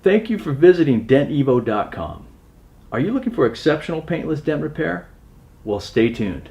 Thank you for visiting dentevo.com. Are you looking for exceptional paintless dent repair? Well, stay tuned.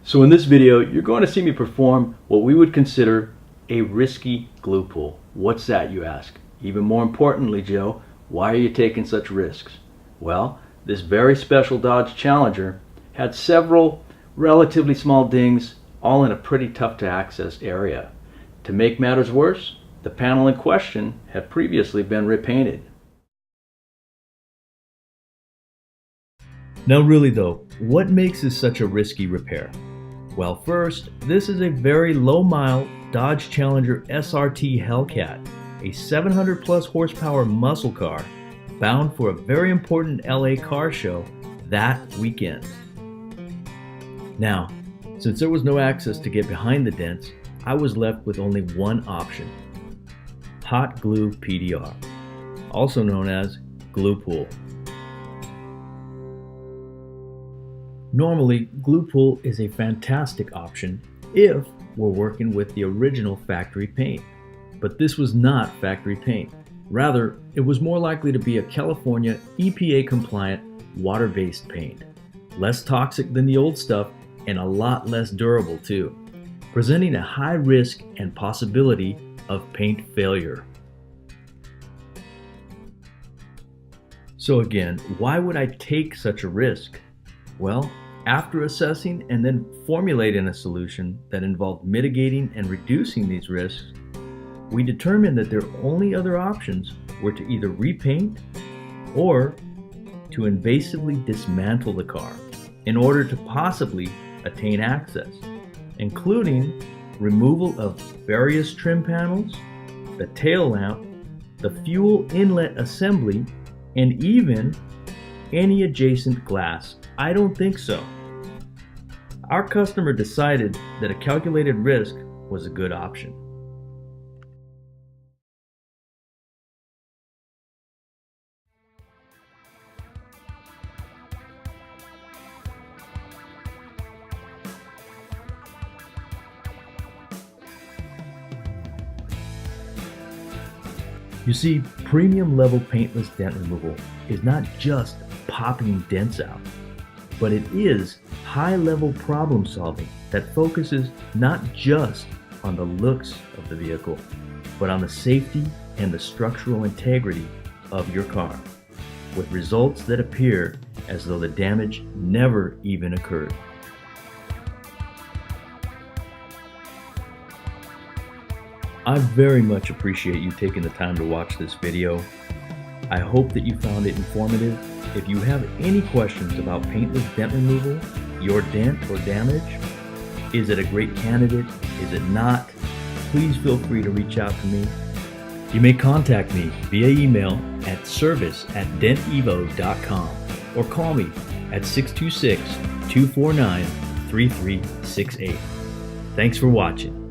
So in this video, you're going to see me perform what we would consider a risky glue pull. What's that, you ask? Even more importantly, Joe, why are you taking such risks? Well, this very special Dodge Challenger had several relatively small dings, all in a pretty tough to access area. To make matters worse, the panel in question had previously been repainted. Now really though, what makes this such a risky repair? Well, first, this is a very low-mile Dodge Challenger SRT Hellcat, a 700 plus horsepower muscle car bound for a very important LA car show that weekend. Now, since there was no access to get behind the dents, I was left with only one option: hot glue PDR, also known as glue pull. Normally, glue pull is a fantastic option if we're working with the original factory paint, but this was not factory paint. Rather, it was more likely to be a California EPA compliant water-based paint, less toxic than the old stuff and a lot less durable too, presenting a high risk and possibility of paint failure. So again, why would I take such a risk? Well, after assessing and then formulating a solution that involved mitigating and reducing these risks, we determined that their only other options were to either repaint or to invasively dismantle the car in order to possibly attain access, including removal of various trim panels, the tail lamp, the fuel inlet assembly, and even any adjacent glass. I don't think so. Our customer decided that a calculated risk was a good option. You see, premium level paintless dent removal is not just popping dents out, but it is high-level problem solving that focuses not just on the looks of the vehicle, but on the safety and the structural integrity of your car, with results that appear as though the damage never even occurred. I very much appreciate you taking the time to watch this video. I hope that you found it informative. If you have any questions about paintless dent removal, your dent or damage, is it a great candidate? Is it not? Please feel free to reach out to me. You may contact me via email at service@dentevo.com or call me at 626-249-3368. Thanks for watching.